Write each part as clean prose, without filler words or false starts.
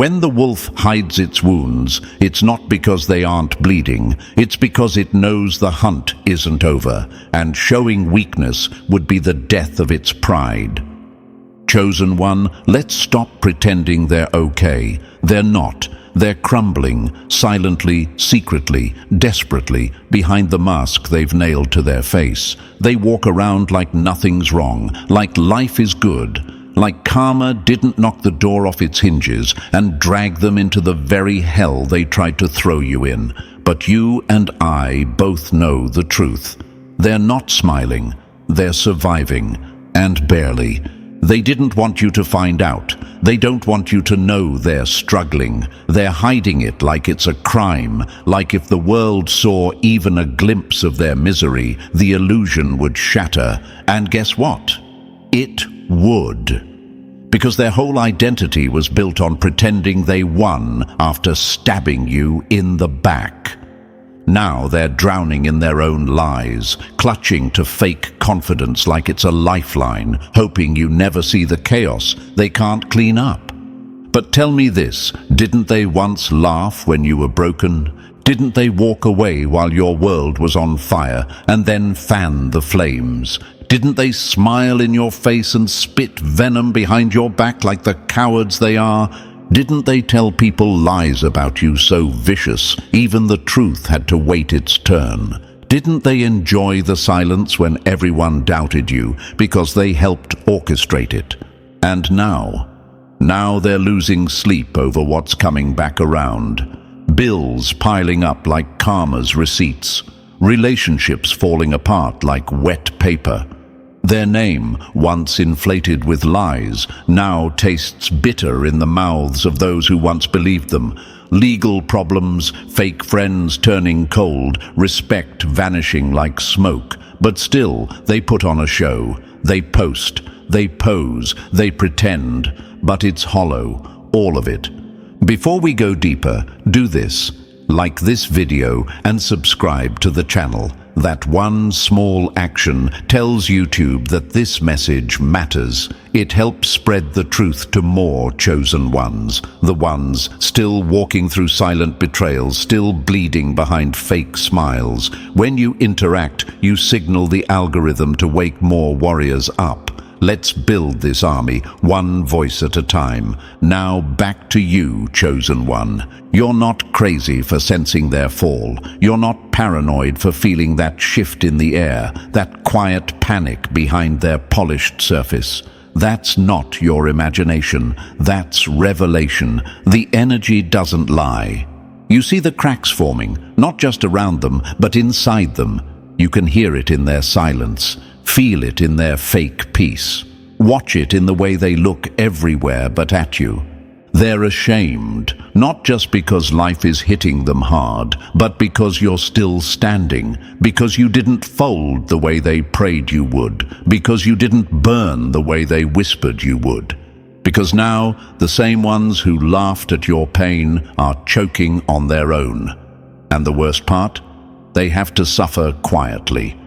When the wolf hides its wounds, it's not because they aren't bleeding, it's because it knows the hunt isn't over, and showing weakness would be the death of its pride. Chosen One, let's stop pretending they're okay. They're not. They're crumbling, silently, secretly, desperately, behind the mask they've nailed to their face. They walk around like nothing's wrong, like life is good, like karma didn't knock the door off its hinges and drag them into the very hell they tried to throw you in. But you and I both know the truth. They're not smiling. They're surviving, and barely. They didn't want you to find out. They don't want you to know they're struggling. They're hiding it like it's a crime, like if the world saw even a glimpse of their misery, the illusion would shatter. And guess what? It would. Because their whole identity was built on pretending they won after stabbing you in the back. Now they're drowning in their own lies, clutching to fake confidence like it's a lifeline, hoping you never see the chaos they can't clean up. But tell me this, didn't they once laugh when you were broken? Didn't they walk away while your world was on fire and then fan the flames? Didn't they smile in your face and spit venom behind your back like the cowards they are? Didn't they tell people lies about you so vicious, even the truth had to wait its turn? Didn't they enjoy the silence when everyone doubted you because they helped orchestrate it? And now they're losing sleep over what's coming back around. Bills piling up like karma's receipts. Relationships falling apart like wet paper. Their name, once inflated with lies, now tastes bitter in the mouths of those who once believed them. Legal problems, fake friends turning cold, respect vanishing like smoke. But still, they put on a show. They post, they pose, they pretend. But it's hollow, all of it. Before we go deeper, do this. Like this video and subscribe to the channel. That one small action tells YouTube that this message matters. It helps spread the truth to more chosen ones, the ones still walking through silent betrayals, still bleeding behind fake smiles. When you interact, you signal the algorithm to wake more warriors up. Let's build this army, one voice at a time. Now back to you, Chosen One. You're not crazy for sensing their fall. You're not paranoid for feeling that shift in the air, that quiet panic behind their polished surface. That's not your imagination. That's revelation. The energy doesn't lie. You see the cracks forming, not just around them, but inside them. You can hear it in their silence. Feel it in their fake peace. Watch it in the way they look everywhere but at you. They're ashamed, not just because life is hitting them hard, but because you're still standing, because you didn't fold the way they prayed you would, because you didn't burn the way they whispered you would. Because now, the same ones who laughed at your pain are choking on their own. And the worst part? They have to suffer quietly.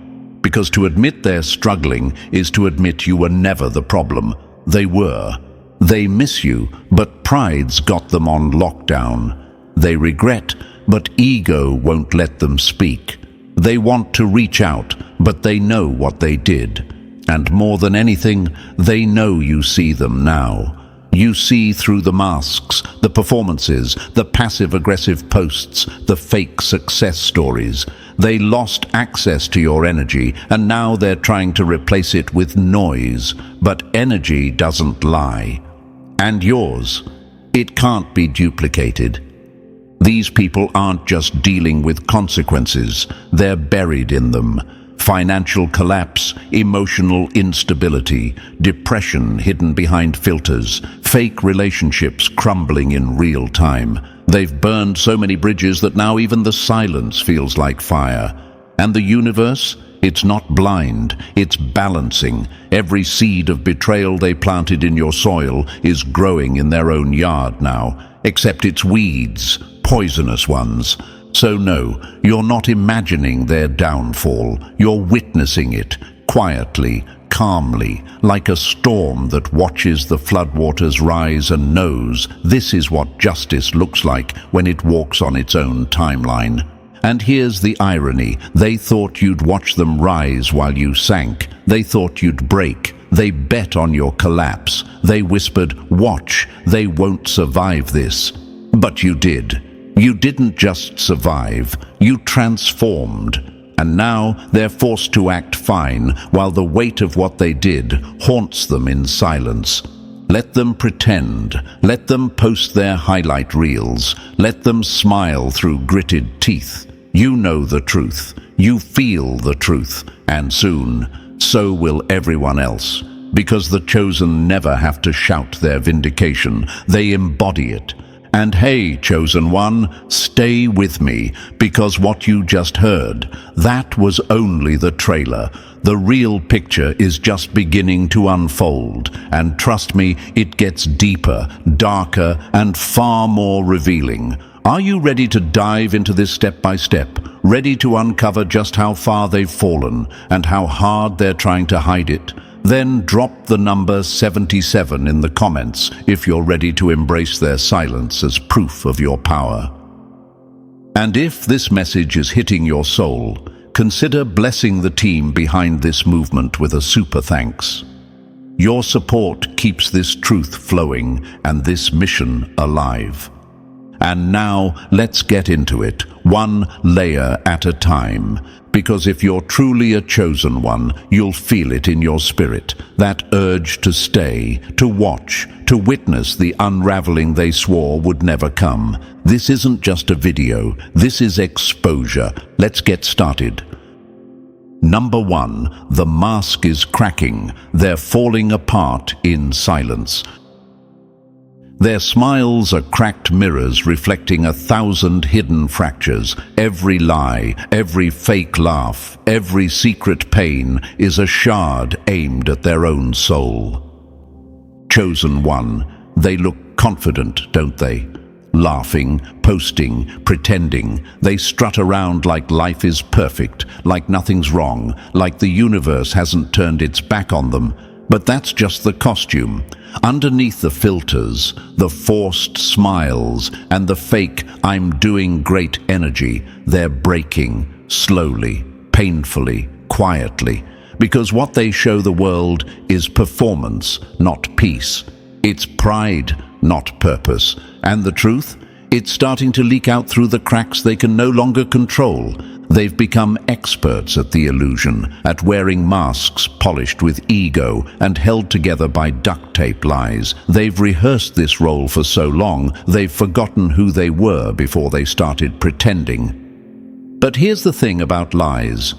Because to admit they're struggling is to admit you were never the problem. They were. They miss you, but pride's got them on lockdown. They regret, but ego won't let them speak. They want to reach out, but they know what they did. And more than anything, they know you see them now. You see through the masks, the performances, the passive-aggressive posts, the fake success stories. They lost access to your energy, and now they're trying to replace it with noise. But energy doesn't lie. And yours, it can't be duplicated. These people aren't just dealing with consequences, they're buried in them. Financial collapse, emotional instability, depression hidden behind filters, fake relationships crumbling in real time. They've burned so many bridges that now even the silence feels like fire. And the universe? It's not blind, it's balancing. Every seed of betrayal they planted in your soil is growing in their own yard now, except it's weeds, poisonous ones. So no, you're not imagining their downfall, you're witnessing it, quietly, calmly, like a storm that watches the floodwaters rise and knows this is what justice looks like when it walks on its own timeline. And here's the irony. They thought you'd watch them rise while you sank. They thought you'd break. They bet on your collapse. They whispered, "Watch, they won't survive this." But you did. You didn't just survive, you transformed. And now they're forced to act fine while the weight of what they did haunts them in silence. Let them pretend. Let them post their highlight reels. Let them smile through gritted teeth. You know the truth. You feel the truth. And soon, so will everyone else. Because the chosen never have to shout their vindication. They embody it. And hey, chosen one, stay with me, because what you just heard, that was only the trailer. The real picture is just beginning to unfold, and trust me, it gets deeper, darker, and far more revealing. Are you ready to dive into this step by step? Ready to uncover just how far they've fallen, and how hard they're trying to hide it? Then drop the number 77 in the comments if you're ready to embrace their silence as proof of your power. And if this message is hitting your soul, consider blessing the team behind this movement with a super thanks. Your support keeps this truth flowing and this mission alive. And now let's get into it, one layer at a time. Because if you're truly a chosen one, you'll feel it in your spirit, that urge to stay, to watch, to witness the unraveling they swore would never come. This isn't just a video, this is exposure. Let's get started. Number 1, the mask is cracking. They're falling apart in silence. Their smiles are cracked mirrors reflecting 1,000 hidden fractures. Every lie, every fake laugh, every secret pain is a shard aimed at their own soul. Chosen one, they look confident, don't they? Laughing, posting, pretending. They strut around like life is perfect, like nothing's wrong, like the universe hasn't turned its back on them. But that's just the costume. Underneath the filters, the forced smiles, and the fake "I'm doing great" energy, they're breaking, slowly, painfully, quietly. Because what they show the world is performance, not peace. It's pride, not purpose. And the truth? It's starting to leak out through the cracks they can no longer control. They've become experts at the illusion, at wearing masks polished with ego and held together by duct tape lies. They've rehearsed this role for so long, they've forgotten who they were before they started pretending. But here's the thing about lies.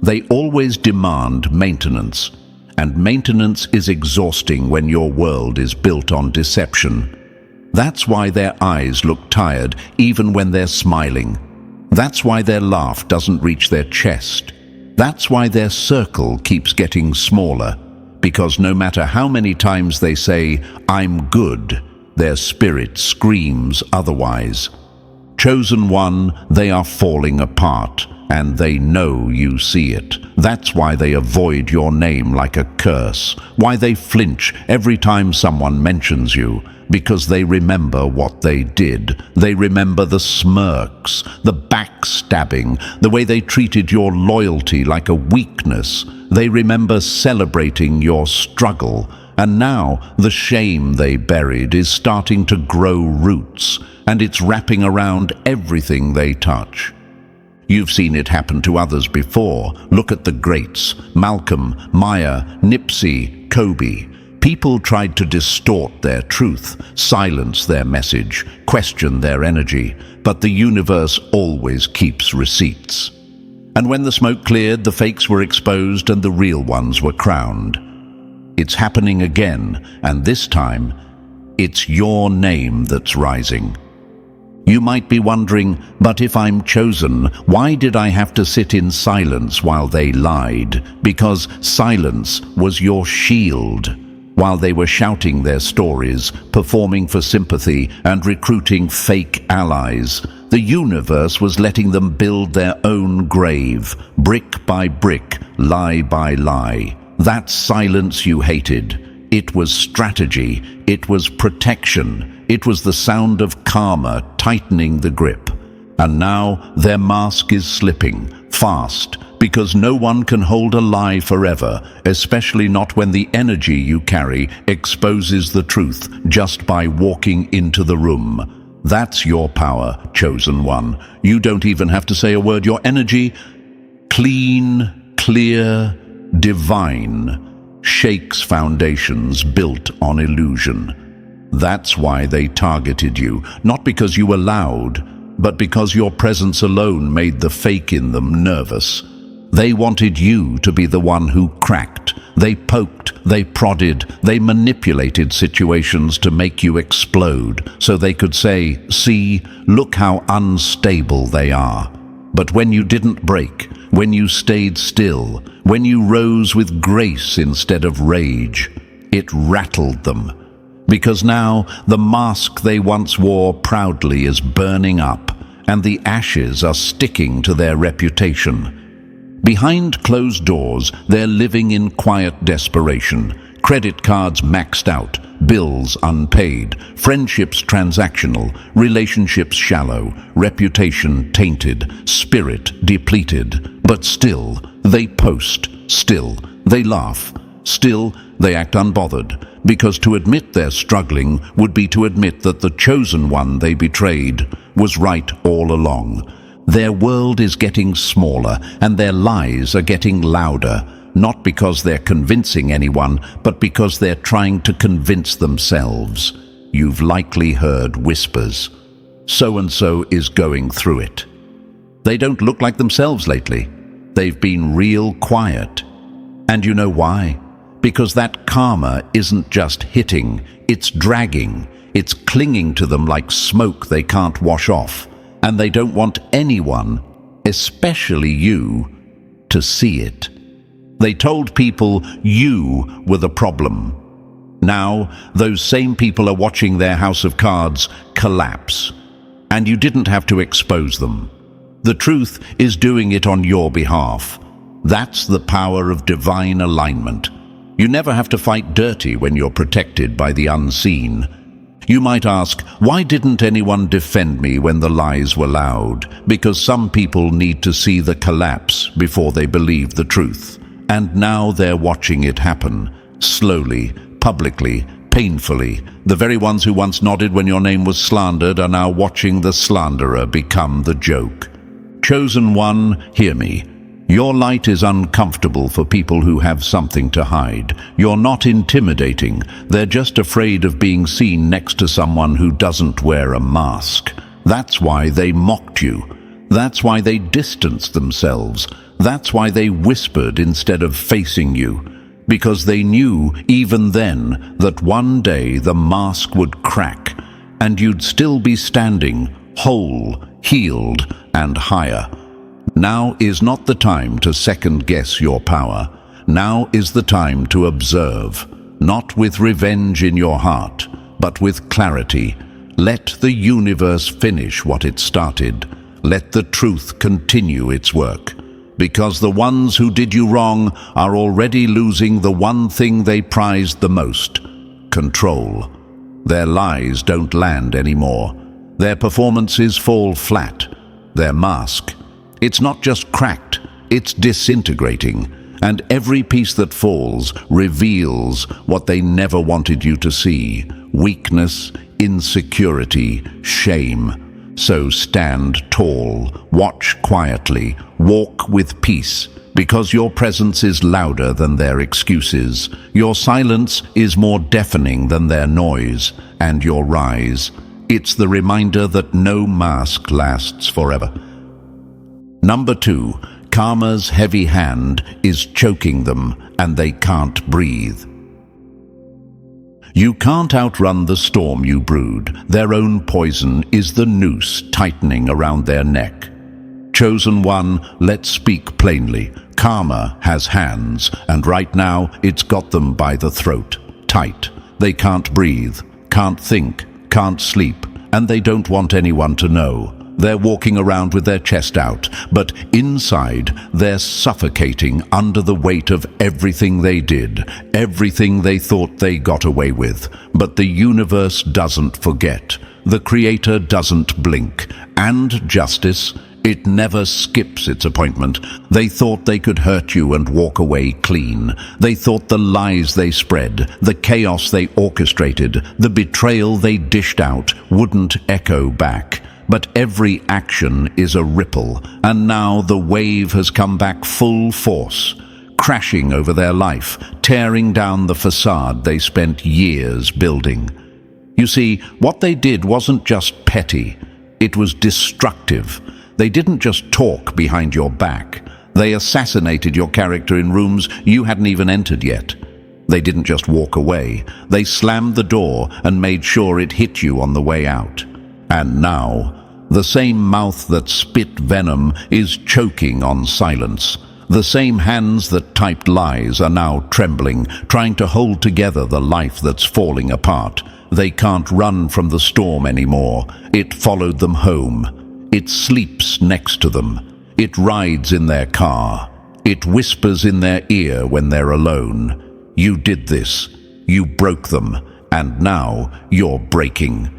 They always demand maintenance. And maintenance is exhausting when your world is built on deception. That's why their eyes look tired even when they're smiling. That's why their laugh doesn't reach their chest. That's why their circle keeps getting smaller. Because no matter how many times they say, "I'm good," their spirit screams otherwise. Chosen one, they are falling apart, and they know you see it. That's why they avoid your name like a curse. Why they flinch every time someone mentions you. Because they remember what they did. They remember the smirks, the backstabbing, the way they treated your loyalty like a weakness. They remember celebrating your struggle. And now the shame they buried is starting to grow roots, and it's wrapping around everything they touch. You've seen it happen to others before. Look at the greats: Malcolm, Maya, Nipsey, Kobe. People tried to distort their truth, silence their message, question their energy, but the universe always keeps receipts. And when the smoke cleared, the fakes were exposed and the real ones were crowned. It's happening again, and this time, it's your name that's rising. You might be wondering, but if I'm chosen, why did I have to sit in silence while they lied? Because silence was your shield. While they were shouting their stories, performing for sympathy, and recruiting fake allies, the universe was letting them build their own grave, brick by brick, lie by lie. That silence you hated. It was strategy. It was protection. It was the sound of karma tightening the grip. And now their mask is slipping, fast, because no one can hold a lie forever, especially not when the energy you carry exposes the truth just by walking into the room. That's your power, chosen one. You don't even have to say a word. Your energy, clean, clear, divine, shakes foundations built on illusion. That's why they targeted you, not because you were loud, but because your presence alone made the fake in them nervous. They wanted you to be the one who cracked. They poked, they prodded, they manipulated situations to make you explode, so they could say, "See, look how unstable they are." But when you didn't break, when you stayed still, when you rose with grace instead of rage, it rattled them. Because now the mask they once wore proudly is burning up, and the ashes are sticking to their reputation. Behind closed doors, they're living in quiet desperation. Credit cards maxed out, bills unpaid, friendships transactional, relationships shallow, reputation tainted, spirit depleted. But still, they post. Still, they laugh. Still, they act unbothered, because to admit they're struggling would be to admit that the chosen one they betrayed was right all along. Their world is getting smaller, and their lies are getting louder, not because they're convincing anyone, but because they're trying to convince themselves. You've likely heard whispers. So-and-so is going through it. They don't look like themselves lately. They've been real quiet. And you know why? Because that karma isn't just hitting, it's dragging. It's clinging to them like smoke they can't wash off. And they don't want anyone, especially you, to see it. They told people you were the problem. Now, those same people are watching their house of cards collapse. And you didn't have to expose them. The truth is doing it on your behalf. That's the power of divine alignment. You never have to fight dirty when you're protected by the unseen. You might ask, why didn't anyone defend me when the lies were loud? Because some people need to see the collapse before they believe the truth. And now they're watching it happen. Slowly, publicly, painfully. The very ones who once nodded when your name was slandered are now watching the slanderer become the joke. Chosen one, hear me. Your light is uncomfortable for people who have something to hide. You're not intimidating. They're just afraid of being seen next to someone who doesn't wear a mask. That's why they mocked you. That's why they distanced themselves. That's why they whispered instead of facing you. Because they knew, even then, that one day the mask would crack, and you'd still be standing, whole, healed, and higher. Now is not the time to second-guess your power. Now is the time to observe, not with revenge in your heart, but with clarity. Let the universe finish what it started. Let the truth continue its work. Because the ones who did you wrong are already losing the one thing they prized the most: control. Their lies don't land anymore. Their performances fall flat. Their mask, it's not just cracked, it's disintegrating. And every piece that falls reveals what they never wanted you to see: weakness, insecurity, shame. So stand tall, watch quietly, walk with peace, because your presence is louder than their excuses. Your silence is more deafening than their noise, and your rise, it's the reminder that no mask lasts forever. Number 2, karma's heavy hand is choking them, and they can't breathe. You can't outrun the storm you brewed. Their own poison is the noose tightening around their neck. Chosen one, let's speak plainly. Karma has hands, and right now it's got them by the throat, tight. They can't breathe, can't think, can't sleep, and they don't want anyone to know. They're walking around with their chest out, but inside they're suffocating under the weight of everything they did, everything they thought they got away with. But the universe doesn't forget. The Creator doesn't blink. And justice, it never skips its appointment. They thought they could hurt you and walk away clean. They thought the lies they spread, the chaos they orchestrated, the betrayal they dished out wouldn't echo back. But every action is a ripple, and now the wave has come back full force, crashing over their life, tearing down the facade they spent years building. You see, what they did wasn't just petty, it was destructive. They didn't just talk behind your back. They assassinated your character in rooms you hadn't even entered yet. They didn't just walk away. They slammed the door and made sure it hit you on the way out. And now, the same mouth that spit venom is choking on silence. The same hands that typed lies are now trembling, trying to hold together the life that's falling apart. They can't run from the storm anymore. It followed them home. It sleeps next to them. It rides in their car. It whispers in their ear when they're alone. You did this. You broke them. And now you're breaking.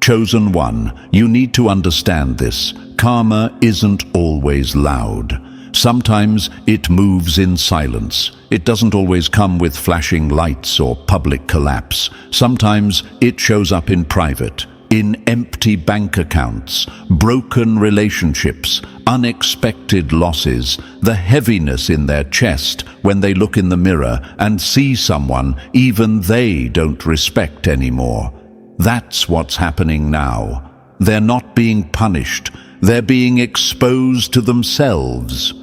Chosen One, you need to understand this. Karma isn't always loud. Sometimes it moves in silence. It doesn't always come with flashing lights or public collapse. Sometimes it shows up in private, in empty bank accounts, broken relationships, unexpected losses, the heaviness in their chest when they look in the mirror and see someone even they don't respect anymore. That's what's happening now. They're not being punished. They're being exposed to themselves.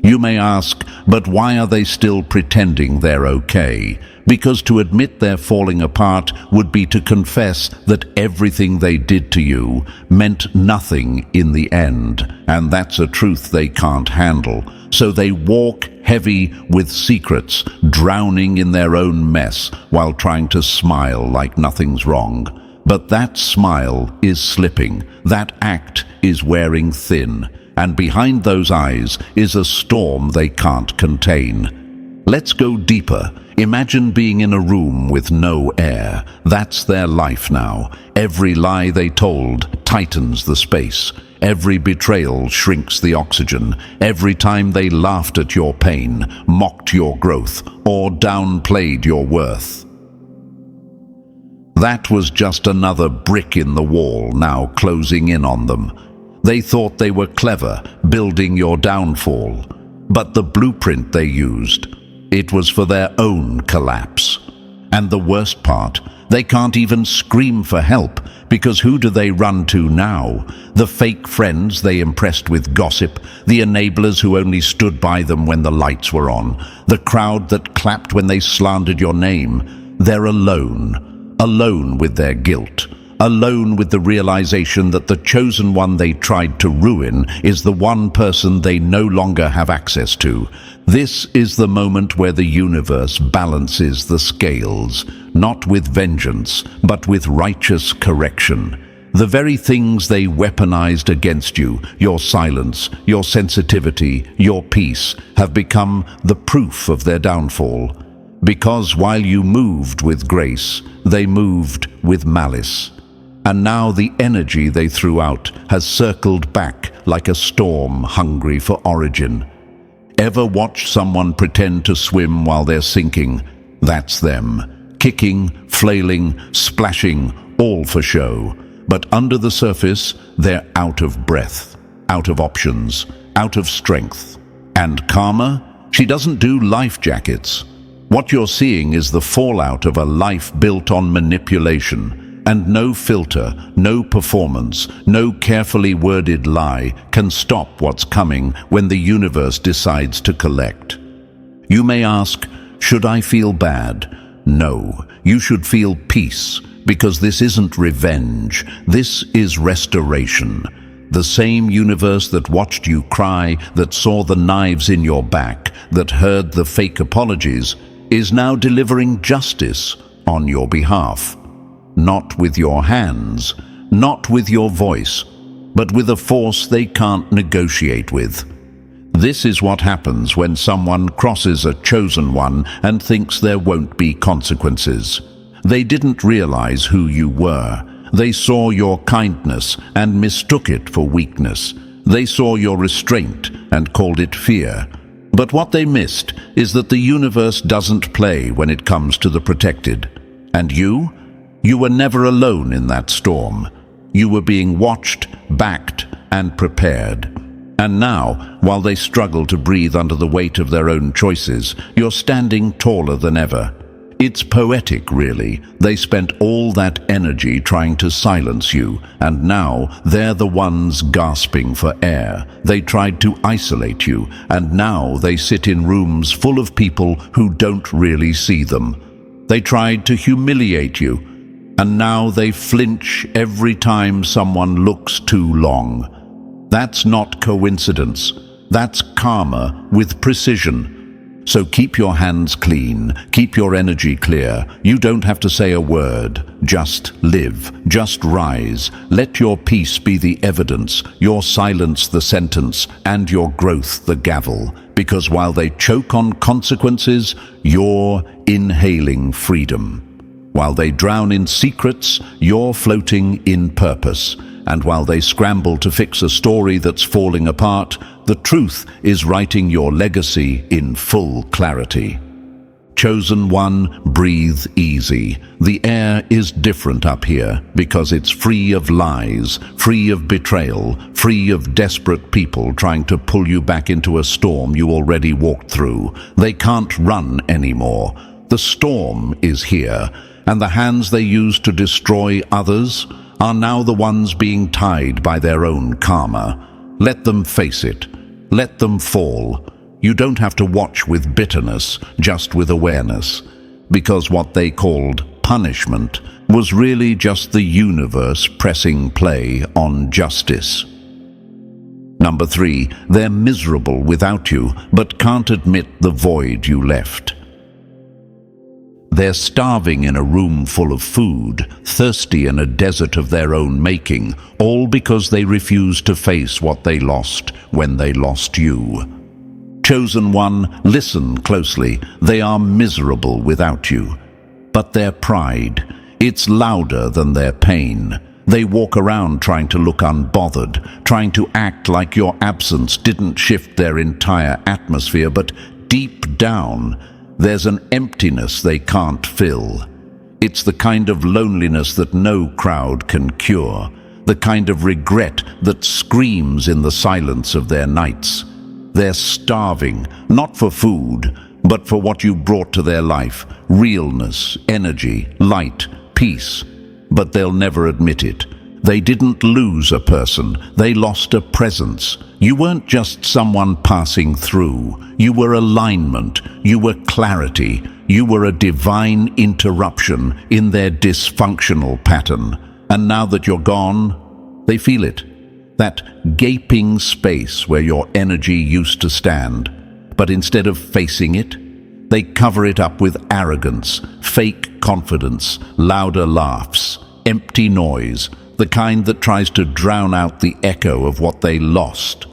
You may ask, but why are they still pretending they're okay? Because to admit they're falling apart would be to confess that everything they did to you meant nothing in the end, and that's a truth they can't handle. So they walk heavy with secrets, drowning in their own mess while trying to smile like nothing's wrong. But that smile is slipping, that act is wearing thin, and behind those eyes is a storm they can't contain. Let's go deeper. Imagine being in a room with no air. That's their life now. Every lie they told tightens the space. Every betrayal shrinks the oxygen. Every time they laughed at your pain, mocked your growth, or downplayed your worth. That was just another brick in the wall now closing in on them. They thought they were clever, building your downfall. But the blueprint they used, it was for their own collapse. And the worst part, they can't even scream for help, because who do they run to now? The fake friends they impressed with gossip, the enablers who only stood by them when the lights were on, the crowd that clapped when they slandered your name. They're alone, alone with their guilt, alone with the realization that the chosen one they tried to ruin is the one person they no longer have access to. This is the moment where the universe balances the scales, not with vengeance, but with righteous correction. The very things they weaponized against you, your silence, your sensitivity, your peace, have become the proof of their downfall. Because while you moved with grace, they moved with malice. And now the energy they threw out has circled back like a storm hungry for origin. Ever watch someone pretend to swim while they're sinking? That's them. Kicking, flailing, splashing, all for show. But under the surface, they're out of breath, out of options, out of strength. And Karma? She doesn't do life jackets. What you're seeing is the fallout of a life built on manipulation. And no filter, no performance, no carefully worded lie can stop what's coming when the universe decides to collect. You may ask, should I feel bad? No, you should feel peace, because this isn't revenge, this is restoration. The same universe that watched you cry, that saw the knives in your back, that heard the fake apologies, is now delivering justice on your behalf. Not with your hands, not with your voice, but with a force they can't negotiate with. This is what happens when someone crosses a chosen one and thinks there won't be consequences. They didn't realize who you were. They saw your kindness and mistook it for weakness. They saw your restraint and called it fear. But what they missed is that the universe doesn't play when it comes to the protected. And you were never alone in that storm. You were being watched, backed, and prepared. And now, while they struggle to breathe under the weight of their own choices, you're standing taller than ever. It's poetic, really. They spent all that energy trying to silence you, and now they're the ones gasping for air. They tried to isolate you, and now they sit in rooms full of people who don't really see them. They tried to humiliate you, and now they flinch every time someone looks too long. That's not coincidence. That's karma with precision. So keep your hands clean, keep your energy clear. You don't have to say a word. Just live, just rise. Let your peace be the evidence, your silence the sentence, and your growth the gavel. Because while they choke on consequences, you're inhaling freedom. While they drown in secrets, you're floating in purpose. And while they scramble to fix a story that's falling apart, the truth is writing your legacy in full clarity. Chosen one, breathe easy. The air is different up here because it's free of lies, free of betrayal, free of desperate people trying to pull you back into a storm you already walked through. They can't run anymore. The storm is here, and the hands they used to destroy others are now the ones being tied by their own karma. Let them face it. Let them fall. You don't have to watch with bitterness, just with awareness. Because what they called punishment was really just the universe pressing play on justice. Number 3, they're miserable without you, but can't admit the void you left. They're starving in a room full of food, thirsty in a desert of their own making, all because they refuse to face what they lost when they lost you. Chosen one, listen closely. They are miserable without you. But their pride, it's louder than their pain. They walk around trying to look unbothered, trying to act like your absence didn't shift their entire atmosphere, but deep down, there's an emptiness they can't fill. It's the kind of loneliness that no crowd can cure, the kind of regret that screams in the silence of their nights. They're starving, not for food, but for what you brought to their life: realness, energy, light, peace. But they'll never admit it. They didn't lose a person, they lost a presence. You weren't just someone passing through. You were alignment, you were clarity, you were a divine interruption in their dysfunctional pattern. And now that you're gone, they feel it. That gaping space where your energy used to stand. But instead of facing it, they cover it up with arrogance, fake confidence, louder laughs, empty noise, the kind that tries to drown out the echo of what they lost.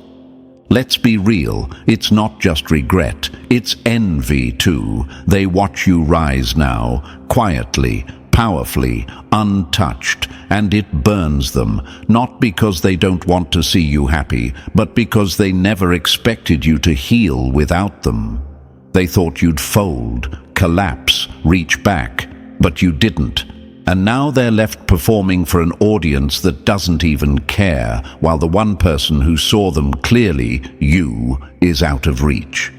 Let's be real, it's not just regret, it's envy too. They watch you rise now, quietly, powerfully, untouched, and it burns them, not because they don't want to see you happy, but because they never expected you to heal without them. They thought you'd fold, collapse, reach back, but you didn't. And now they're left performing for an audience that doesn't even care, while the one person who saw them clearly, you, is out of reach.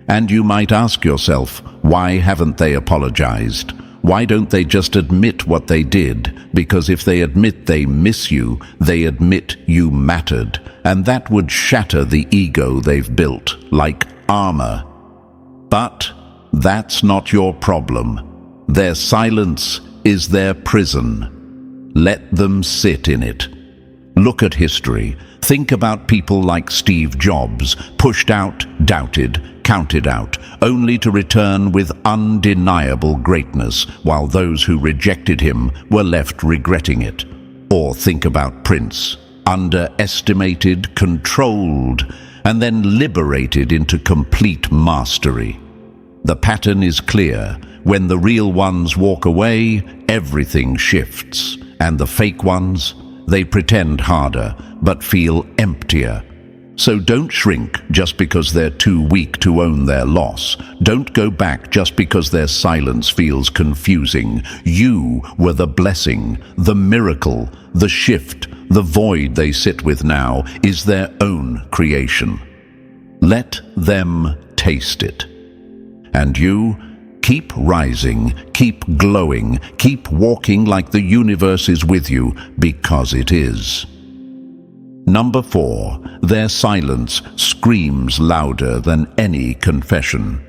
And you might ask yourself, why haven't they apologized? Why don't they just admit what they did? Because if they admit they miss you, they admit you mattered, and that would shatter the ego they've built, like armor. But that's not your problem. Their silence is their prison. Let them sit in it. Look at history. Think about people like Steve Jobs, pushed out, doubted, counted out, only to return with undeniable greatness, while those who rejected him were left regretting it. Or think about Prince. underestimated, controlled, and then liberated into complete mastery. The pattern is clear. When the real ones walk away, everything shifts. And the fake ones, they pretend harder, but feel emptier. So don't shrink just because they're too weak to own their loss. Don't go back just because their silence feels confusing. You were the blessing, the miracle, the shift. The void they sit with now is their own creation. Let them taste it. And you, keep rising, keep glowing, keep walking like the universe is with you, because it is. Number 4, their silence screams louder than any confession.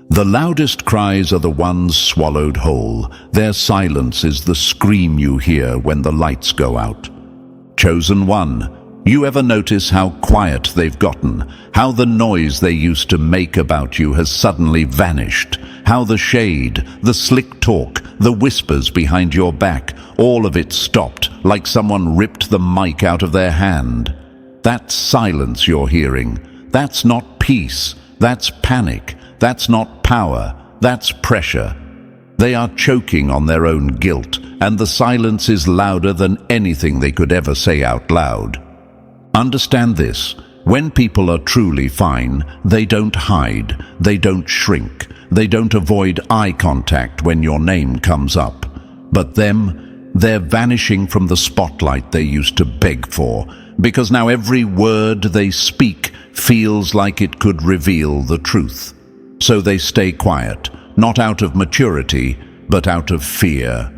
The loudest cries are the ones swallowed whole. Their silence is the scream you hear when the lights go out. Chosen one, you ever notice how quiet they've gotten? How the noise they used to make about you has suddenly vanished? How the shade, the slick talk, the whispers behind your back, all of it stopped, like someone ripped the mic out of their hand. That's silence you're hearing. That's not peace. That's panic. That's not power. That's pressure. They are choking on their own guilt, and the silence is louder than anything they could ever say out loud. Understand this. When people are truly fine, they don't hide, they don't shrink, they don't avoid eye contact when your name comes up. But them, they're vanishing from the spotlight they used to beg for, because now every word they speak feels like it could reveal the truth. So they stay quiet, not out of maturity, but out of fear.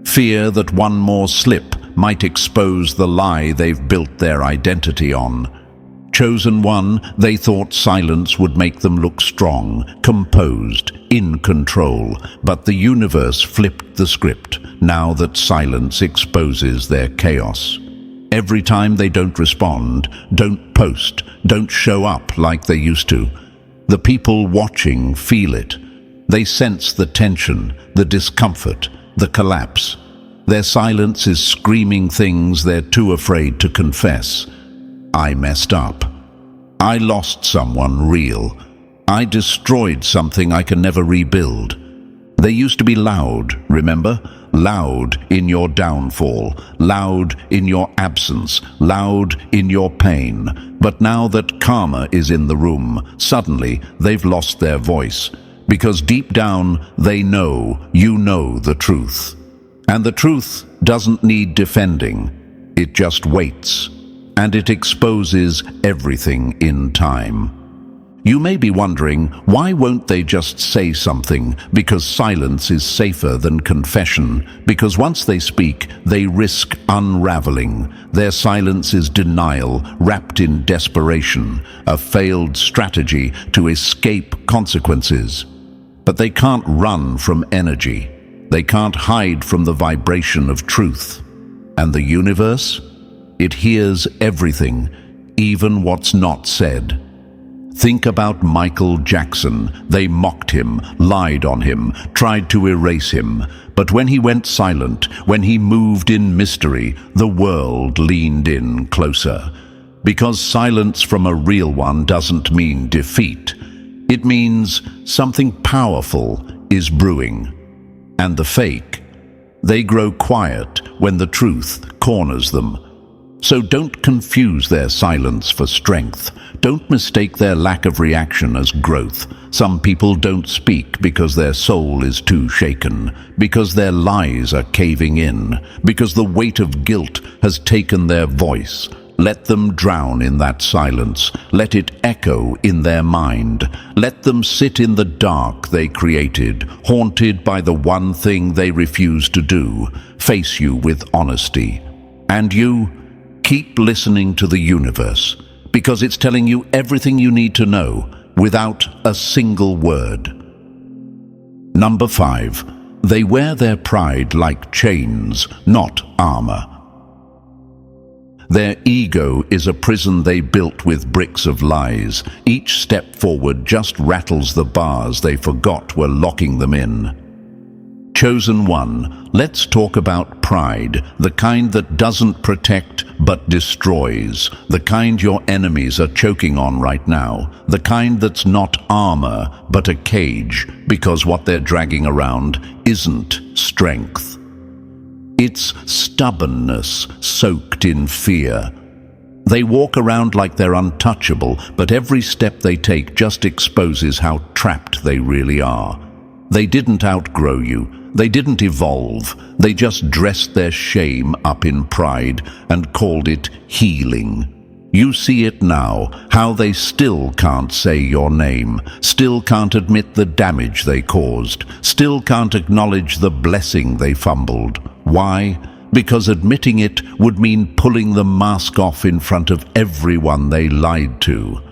Fear that one more slip might expose the lie they've built their identity on. Chosen one, they thought silence would make them look strong, composed, in control, but the universe flipped the script now that silence exposes their chaos. Every time they don't respond, don't post, don't show up like they used to, the people watching feel it. They sense the tension, the discomfort, the collapse. Their silence is screaming things they're too afraid to confess. I messed up. I lost someone real. I destroyed something I can never rebuild. They used to be loud, remember? Loud in your downfall, loud in your absence, loud in your pain. But now that karma is in the room, suddenly they've lost their voice. Because deep down, they know you know the truth. And the truth doesn't need defending. It just waits. And it exposes everything in time. You may be wondering, why won't they just say something? Because silence is safer than confession. Because once they speak, they risk unraveling. Their silence is denial, wrapped in desperation, a failed strategy to escape consequences. But they can't run from energy. They can't hide from the vibration of truth. And the universe? It hears everything, even what's not said. Think about Michael Jackson. They mocked him, lied on him, tried to erase him. But when he went silent, when he moved in mystery, the world leaned in closer. Because silence from a real one doesn't mean defeat. It means something powerful is brewing. And the fake, they grow quiet when the truth corners them. So don't confuse their silence for strength. Don't mistake their lack of reaction as growth. Some people don't speak because their soul is too shaken, because their lies are caving in, because the weight of guilt has taken their voice. Let them drown in that silence. Let it echo in their mind. Let them sit in the dark they created, haunted by the one thing they refuse to do, face you with honesty. And you, keep listening to the universe, because it's telling you everything you need to know without a single word. Number 5, they wear their pride like chains, not armor. Their ego is a prison they built with bricks of lies. Each step forward just rattles the bars they forgot were locking them in. Chosen one, let's talk about pride, the kind that doesn't protect but destroys, the kind your enemies are choking on right now, the kind that's not armor but a cage, because what they're dragging around isn't strength. It's stubbornness soaked in fear. They walk around like they're untouchable, but every step they take just exposes how trapped they really are. They didn't outgrow you. They didn't evolve. They just dressed their shame up in pride and called it healing. You see it now, how they still can't say your name, still can't admit the damage they caused, still can't acknowledge the blessing they fumbled. Why? Because admitting it would mean pulling the mask off in front of everyone they lied to.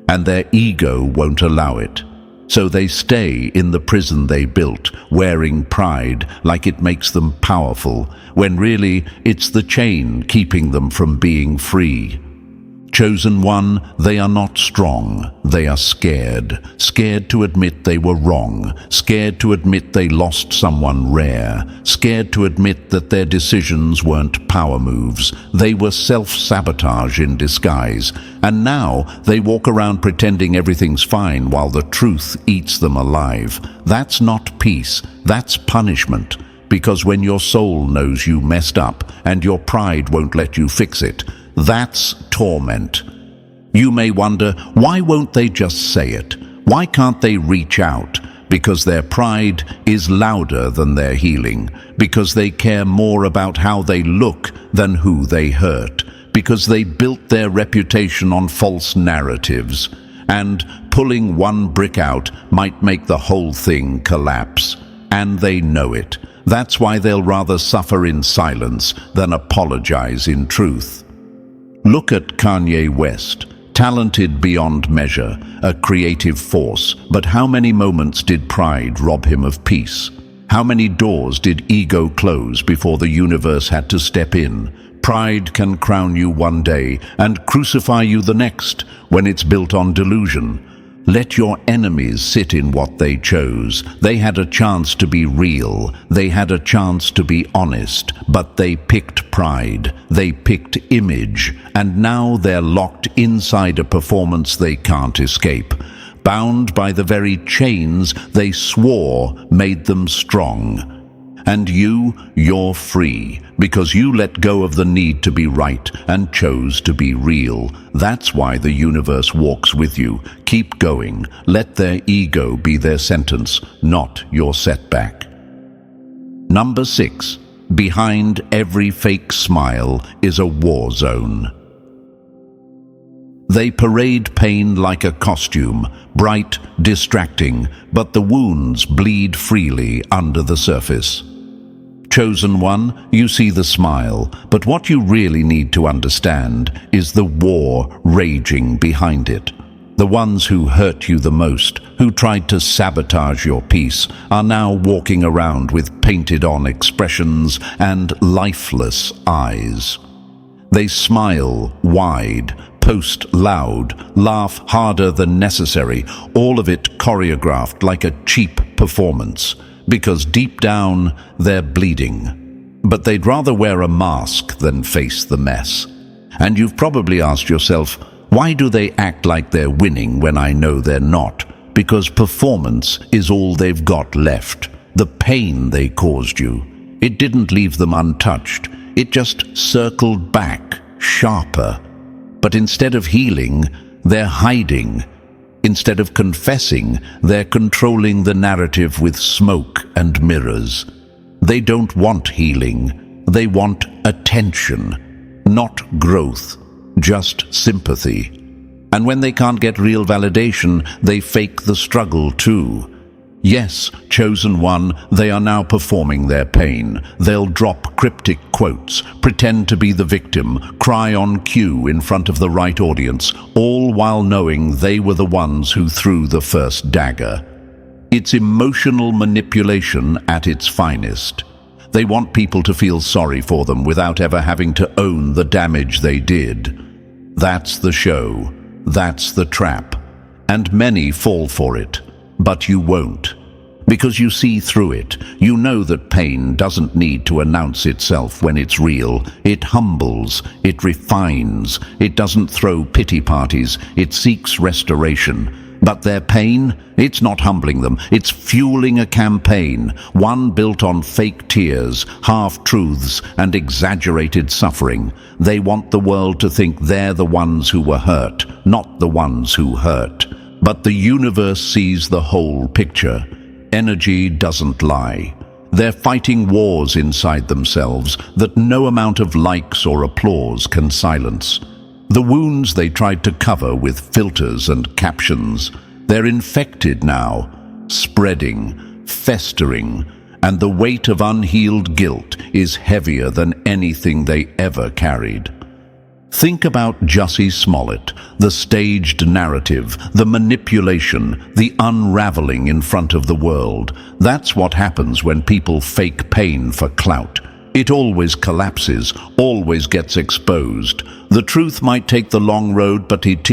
And their ego won't allow it. So they stay in the prison they built, wearing pride like it makes them powerful, when really it's the chain keeping them from being free. Chosen one, they are not strong. They are scared. Scared to admit they were wrong. Scared to admit they lost someone rare. Scared to admit that their decisions weren't power moves. They were self-sabotage in disguise. And now they walk around pretending everything's fine while the truth eats them alive. That's not peace. That's punishment. Because when your soul knows you messed up and your pride won't let you fix it, that's torment. You may wonder, why won't they just say it? Why can't they reach out? Because their pride is louder than their healing. Because they care more about how they look than who they hurt. Because they built their reputation on false narratives. And pulling one brick out might make the whole thing collapse. And they know it. That's why they'll rather suffer in silence than apologize in truth. Look at Kanye West, talented beyond measure, a creative force, but how many moments did pride rob him of peace? How many doors did ego close before the universe had to step in? Pride can crown you one day and crucify you the next when it's built on delusion. Let your enemies sit in what they chose. They had a chance to be real. They had a chance to be honest, but they picked pride. They picked image, and now they're locked inside a performance they can't escape, bound by the very chains they swore made them strong. And you're free, because you let go of the need to be right and chose to be real. That's why the universe walks with you. Keep going. Let their ego be their sentence, not your setback. Number 6. Behind every fake smile is a war zone. They parade pain like a costume, bright, distracting, but the wounds bleed freely under the surface. Chosen one, you see the smile, but what you really need to understand is the war raging behind it. The ones who hurt you the most, who tried to sabotage your peace, are now walking around with painted-on expressions and lifeless eyes. They smile wide, post loud, laugh harder than necessary, all of it choreographed like a cheap performance. Because deep down, they're bleeding. But they'd rather wear a mask than face the mess. And you've probably asked yourself, why do they act like they're winning when I know they're not? Because performance is all they've got left. The pain they caused you. It didn't leave them untouched. It just circled back, sharper. But instead of healing, they're hiding. Instead of confessing, they're controlling the narrative with smoke and mirrors. They don't want healing. They want attention, not growth, just sympathy. And when they can't get real validation, they fake the struggle too. Yes, chosen one, they are now performing their pain. They'll drop cryptic quotes, pretend to be the victim, cry on cue in front of the right audience, all while knowing they were the ones who threw the first dagger. It's emotional manipulation at its finest. They want people to feel sorry for them without ever having to own the damage they did. That's the show. That's the trap. And many fall for it. But you won't. Because you see through it. You know that pain doesn't need to announce itself when it's real. It humbles, it refines, it doesn't throw pity parties, it seeks restoration. But their pain, it's not humbling them, it's fueling a campaign, one built on fake tears, half-truths, and exaggerated suffering. They want the world to think they're the ones who were hurt, not the ones who hurt. But the universe sees the whole picture. Energy doesn't lie. They're fighting wars inside themselves that no amount of likes or applause can silence. The wounds they tried to cover with filters and captions, they're infected now, spreading, festering, and the weight of unhealed guilt is heavier than anything they ever carried. Think about Jussie Smollett, the staged narrative, the manipulation, the unraveling in front of the world. That's what happens when people fake pain for clout. It always collapses, always gets exposed. The truth might take the long road, but it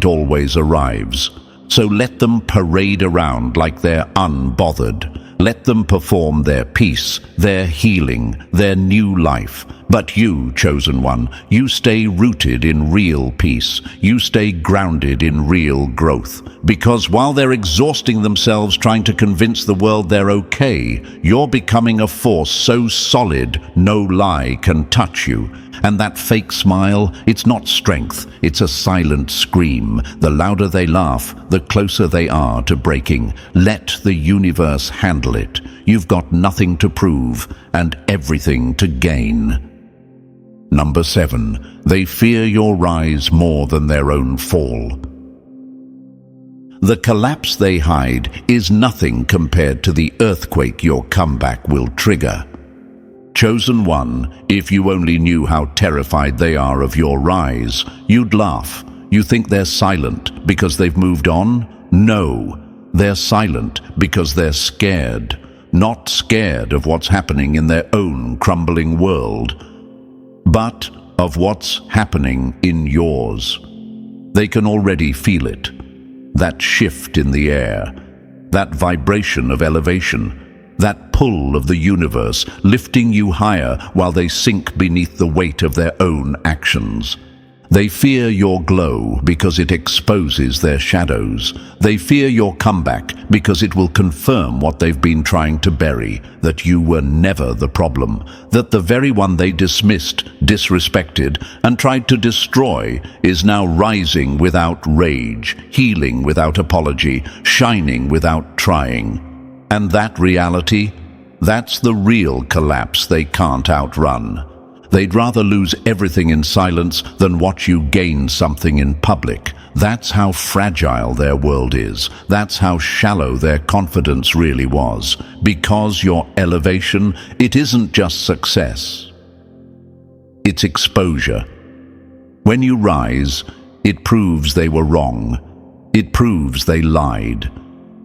always arrives. So let them parade around like they're unbothered. Let them perform their peace, their healing, their new life. But you, chosen one, you stay rooted in real peace. You stay grounded in real growth. Because while they're exhausting themselves trying to convince the world they're okay, you're becoming a force so solid no lie can touch you. And that fake smile, it's not strength, it's a silent scream. The louder they laugh, the closer they are to breaking. Let the universe handle it. You've got nothing to prove and everything to gain. Number 7, they fear your rise more than their own fall. The collapse they hide is nothing compared to the earthquake your comeback will trigger. Chosen one, if you only knew how terrified they are of your rise, you'd laugh. You think they're silent because they've moved on? No, they're silent because they're scared. Not scared of what's happening in their own crumbling world, but of what's happening in yours. They can already feel it. That shift in the air, that vibration of elevation, that pull of the universe lifting you higher while they sink beneath the weight of their own actions. They fear your glow because it exposes their shadows. They fear your comeback because it will confirm what they've been trying to bury, that you were never the problem, that the very one they dismissed, disrespected, and tried to destroy is now rising without rage, healing without apology, shining without trying. And that reality, that's the real collapse they can't outrun. They'd rather lose everything in silence than watch you gain something in public. That's how fragile their world is. That's how shallow their confidence really was. Because your elevation, it isn't just success. It's exposure. When you rise, it proves they were wrong. It proves they lied.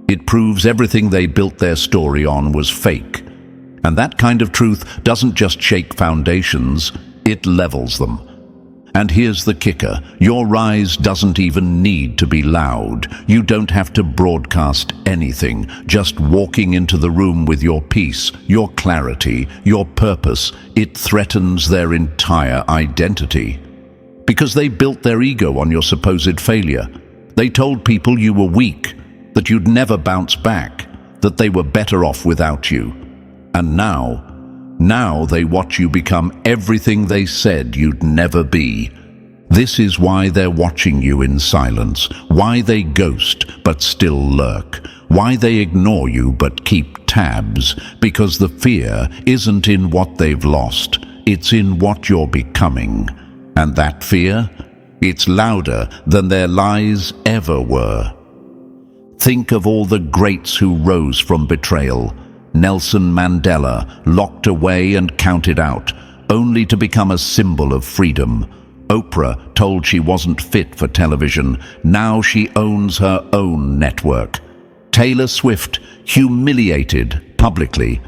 It proves everything they built their story on was fake. And that kind of truth doesn't just shake foundations, it levels them. And here's the kicker, your rise doesn't even need to be loud. You don't have to broadcast anything. Just walking into the room with your peace, your clarity, your purpose, it threatens their entire identity. Because they built their ego on your supposed failure. They told people you were weak, that you'd never bounce back, that they were better off without you. And now they watch you become everything they said you'd never be. This is why they're watching you in silence, why they ghost but still lurk, why they ignore you but keep tabs, because the fear isn't in what they've lost, it's in what you're becoming. And that fear, it's louder than their lies ever were. Think of all the greats who rose from betrayal. Nelson Mandela, locked away and counted out, only to become a symbol of freedom. Oprah, told she wasn't fit for television, now she owns her own network. Taylor Swift, humiliated publicly,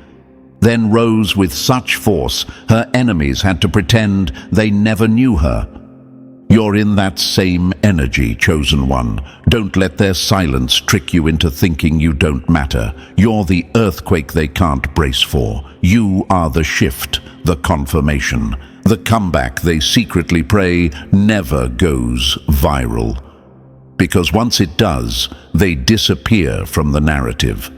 then rose with such force her enemies had to pretend they never knew her. You're in that same energy, Chosen One. Don't let their silence trick you into thinking you don't matter. You're the earthquake they can't brace for. You are the shift, the confirmation. The comeback they secretly pray never goes viral. Because once it does, they disappear from the narrative.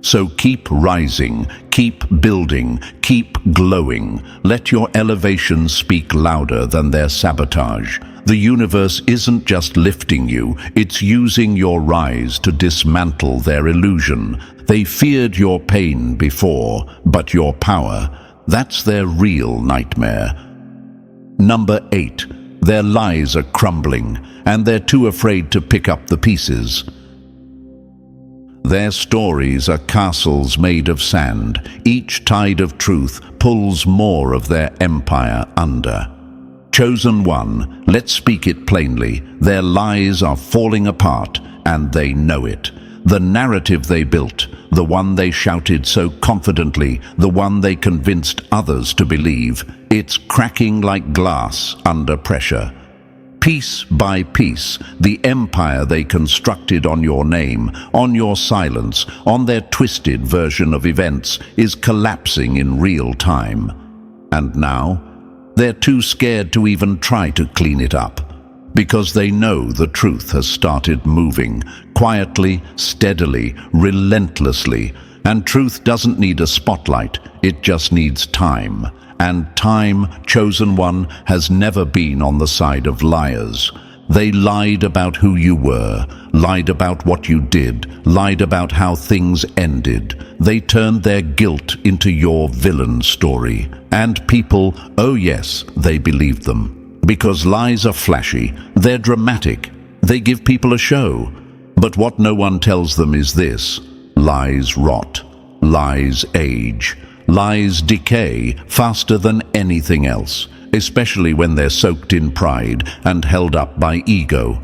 So keep rising, keep building, keep glowing. Let your elevation speak louder than their sabotage. The universe isn't just lifting you, it's using your rise to dismantle their illusion. They feared your pain before, but your power, that's their real nightmare. Number 8. Their lies are crumbling, and they're too afraid to pick up the pieces. Their stories are castles made of sand. Each tide of truth pulls more of their empire under. Chosen One, let's speak it plainly. Their lies are falling apart, and they know it. The narrative they built, the one they shouted so confidently, the one they convinced others to believe, it's cracking like glass under pressure. Piece by piece, the empire they constructed on your name, on your silence, on their twisted version of events, is collapsing in real time. And now, they're too scared to even try to clean it up, because they know the truth has started moving, quietly, steadily, relentlessly. And truth doesn't need a spotlight, it just needs time. And time, Chosen One, has never been on the side of liars. They lied about who you were, lied about what you did, lied about how things ended. They turned their guilt into your villain story. And people, oh yes, they believed them. Because lies are flashy, they're dramatic, they give people a show. But what no one tells them is this: lies rot, lies age, lies decay faster than anything else, especially when they're soaked in pride and held up by ego.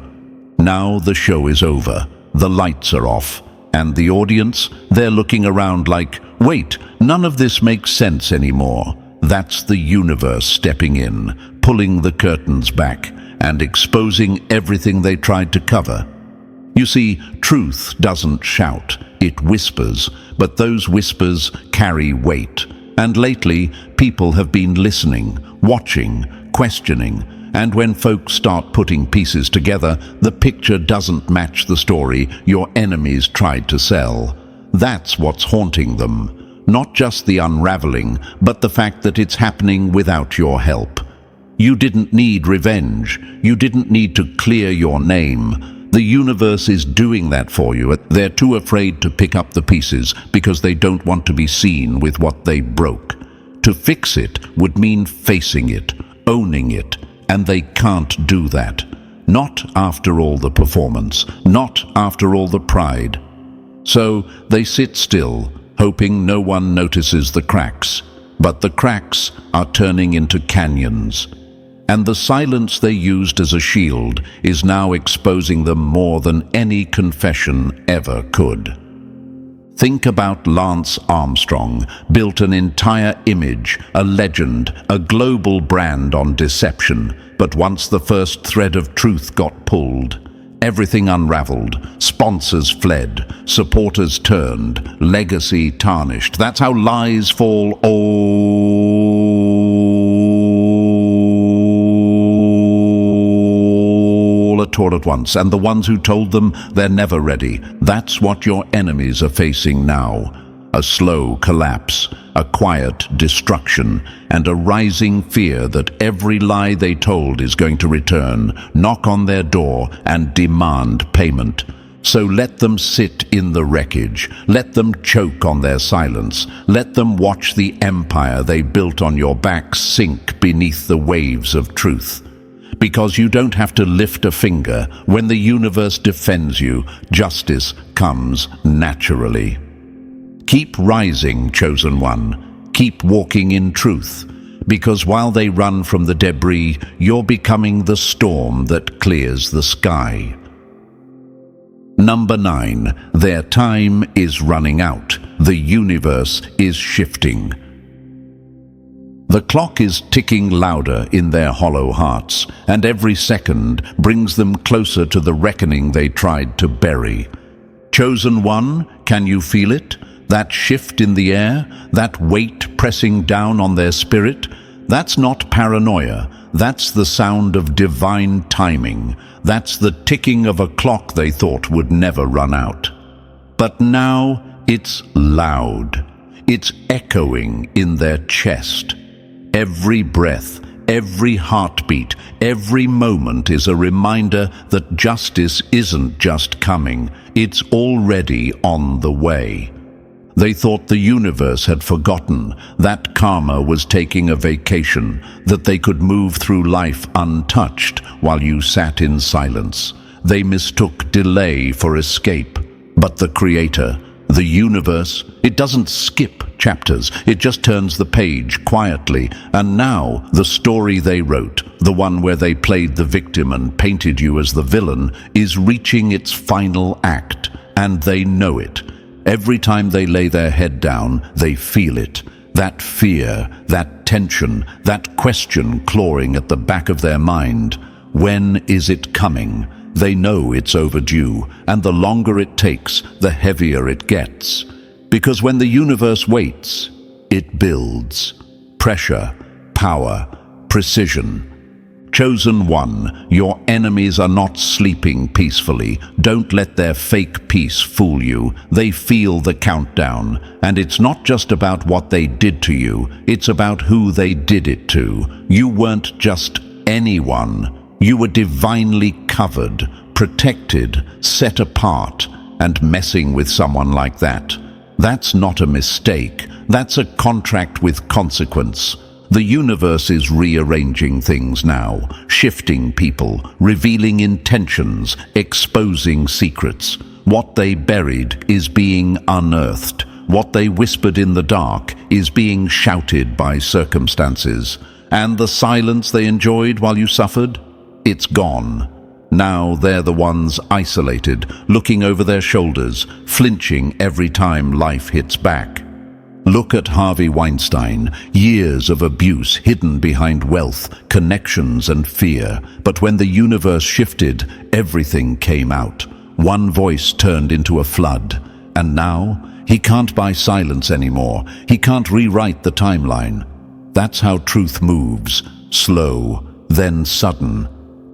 Now the show is over, the lights are off, and the audience, they're looking around like, wait, none of this makes sense anymore. That's the universe stepping in, pulling the curtains back, and exposing everything they tried to cover. You see, truth doesn't shout, it whispers, but those whispers carry weight. And lately, people have been listening, watching, questioning, and when folks start putting pieces together, the picture doesn't match the story your enemies tried to sell. That's what's haunting them. Not just the unraveling, but the fact that it's happening without your help. You didn't need revenge. You didn't need to clear your name. The universe is doing that for you. They're too afraid to pick up the pieces because they don't want to be seen with what they broke. To fix it would mean facing it, owning it, and they can't do that. Not after all the performance, not after all the pride. So they sit still, hoping no one notices the cracks. But the cracks are turning into canyons. And the silence they used as a shield is now exposing them more than any confession ever could. Think about Lance Armstrong, built an entire image, a legend, a global brand on deception. But once the first thread of truth got pulled, everything unraveled, sponsors fled, supporters turned, legacy tarnished. That's how lies fall all at once, and the ones who told them they're never ready. That's what your enemies are facing now. A slow collapse, a quiet destruction, and a rising fear that every lie they told is going to return, knock on their door, and demand payment. So let them sit in the wreckage. Let them choke on their silence. Let them watch the empire they built on your backs sink beneath the waves of truth. Because you don't have to lift a finger. When the universe defends you, justice comes naturally. Keep rising, Chosen One. Keep walking in truth. Because while they run from the debris, you're becoming the storm that clears the sky. Number 9. Their time is running out. The universe is shifting. The clock is ticking louder in their hollow hearts, and every second brings them closer to the reckoning they tried to bury. Chosen One, can you feel it? That shift in the air, that weight pressing down on their spirit? That's not paranoia. That's the sound of divine timing. That's the ticking of a clock they thought would never run out. But now it's loud. It's echoing in their chest. Every breath, every heartbeat, every moment is a reminder that justice isn't just coming, it's already on the way. They thought the universe had forgotten, that karma was taking a vacation, that they could move through life untouched while you sat in silence. They mistook delay for escape. But the Creator, the universe, it doesn't skip chapters, it just turns the page quietly. And now the story they wrote, the one where they played the victim and painted you as the villain, is reaching its final act, and they know it. Every time they lay their head down, they feel it. That fear, that tension, that question clawing at the back of their mind. When is it coming? They know it's overdue, and the longer it takes, the heavier it gets. Because when the universe waits, it builds. Pressure, power, precision. Chosen One, your enemies are not sleeping peacefully. Don't let their fake peace fool you. They feel the countdown. And it's not just about what they did to you, it's about who they did it to. You weren't just anyone. You were divinely covered, protected, set apart, and messing with someone like that. That's not a mistake. That's a contract with consequence. The universe is rearranging things now, shifting people, revealing intentions, exposing secrets. What they buried is being unearthed. What they whispered in the dark is being shouted by circumstances. And the silence they enjoyed while you suffered? It's gone. Now they're the ones isolated, looking over their shoulders, flinching every time life hits back. Look at Harvey Weinstein, years of abuse hidden behind wealth, connections and fear. But when the universe shifted, everything came out. One voice turned into a flood. And now, he can't buy silence anymore. He can't rewrite the timeline. That's how truth moves, slow, then sudden.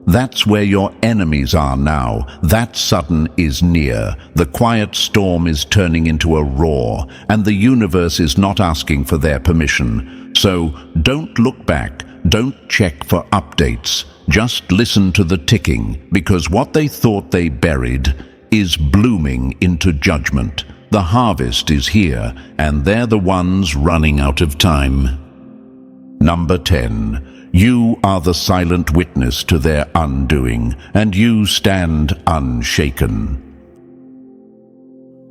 That's where your enemies are now. That sudden is near. The quiet storm is turning into a roar, and the universe is not asking for their permission. So don't look back. Don't check for updates. Just listen to the ticking, because what they thought they buried is blooming into judgment. The harvest is here, and they're the ones running out of time. Number 10. You are the silent witness to their undoing, and you stand unshaken.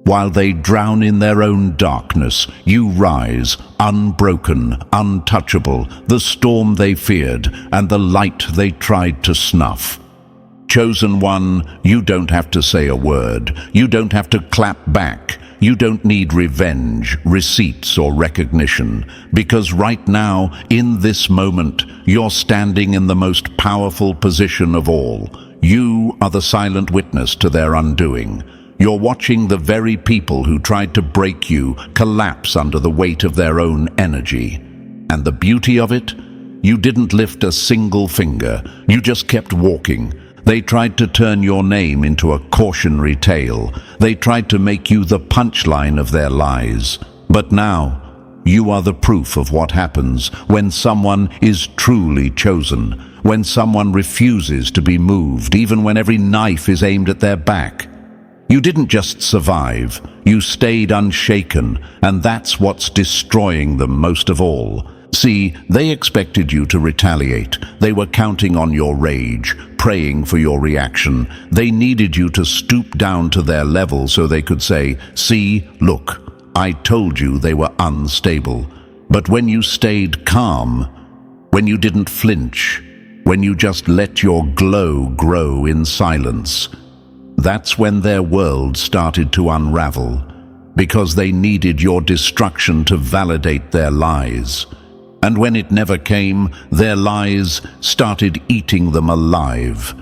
While they drown in their own darkness, you rise, unbroken, untouchable, the storm they feared and the light they tried to snuff. Chosen One, you don't have to say a word. You don't have to clap back. You don't need revenge, receipts, or recognition, because right now, in this moment, you're standing in the most powerful position of all. You are the silent witness to their undoing. You're watching the very people who tried to break you collapse under the weight of their own energy. And the beauty of it? You didn't lift a single finger. You just kept walking. They tried to turn your name into a cautionary tale. They tried to make you the punchline of their lies. But now, you are the proof of what happens when someone is truly chosen, when someone refuses to be moved, even when every knife is aimed at their back. You didn't just survive, you stayed unshaken, and that's what's destroying them most of all. See, they expected you to retaliate. They were counting on your rage, praying for your reaction. They needed you to stoop down to their level so they could say, "See, look, I told you they were unstable." But when you stayed calm, when you didn't flinch, when you just let your glow grow in silence, that's when their world started to unravel, because they needed your destruction to validate their lies. And when it never came, their lies started eating them alive.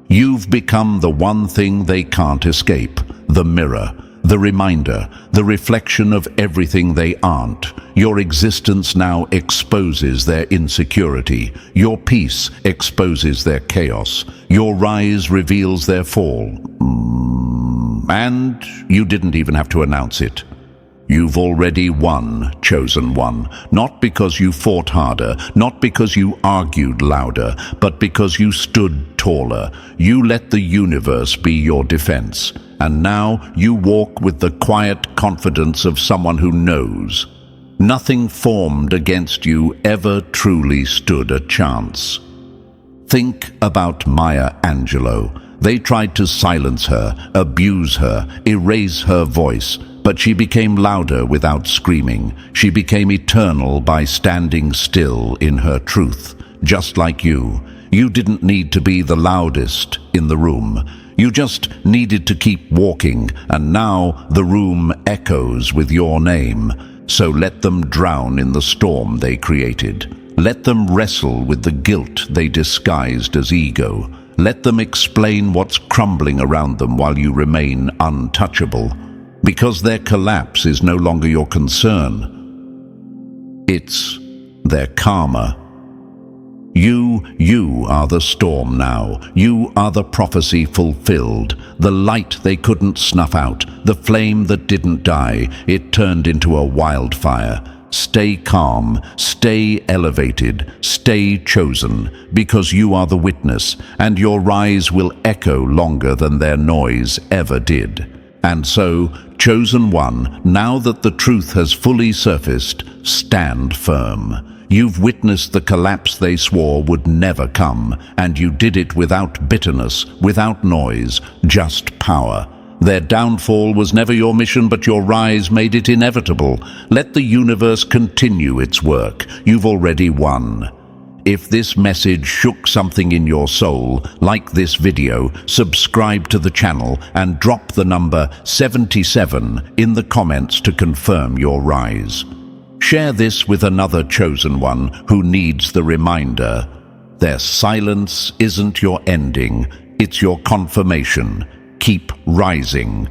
You've become the one thing they can't escape, the mirror, the reminder, the reflection of everything they aren't. Your existence now exposes their insecurity. Your peace exposes their chaos. Your rise reveals their fall. And you didn't even have to announce it. You've already won, Chosen One, not because you fought harder, not because you argued louder, but because you stood taller. You let the universe be your defense, and now you walk with the quiet confidence of someone who knows. Nothing formed against you ever truly stood a chance. Think about Maya Angelou. They tried to silence her, abuse her, erase her voice, but she became louder without screaming. She became eternal by standing still in her truth, just like you. You didn't need to be the loudest in the room. You just needed to keep walking, and now the room echoes with your name. So let them drown in the storm they created. Let them wrestle with the guilt they disguised as ego. Let them explain what's crumbling around them while you remain untouchable. Because their collapse is no longer your concern. It's their karma. You are the storm now. You are the prophecy fulfilled. The light they couldn't snuff out. The flame that didn't die. It turned into a wildfire. Stay calm, stay elevated, stay chosen, because you are the witness, and your rise will echo longer than their noise ever did. And so, Chosen One, now that the truth has fully surfaced, stand firm. You've witnessed the collapse they swore would never come, and you did it without bitterness, without noise, just power. Their downfall was never your mission, but your rise made it inevitable. Let the universe continue its work. You've already won. If this message shook something in your soul, like this video, subscribe to the channel and drop the number 77 in the comments to confirm your rise. Share this with another chosen one who needs the reminder. Their silence isn't your ending, it's your confirmation. Keep rising.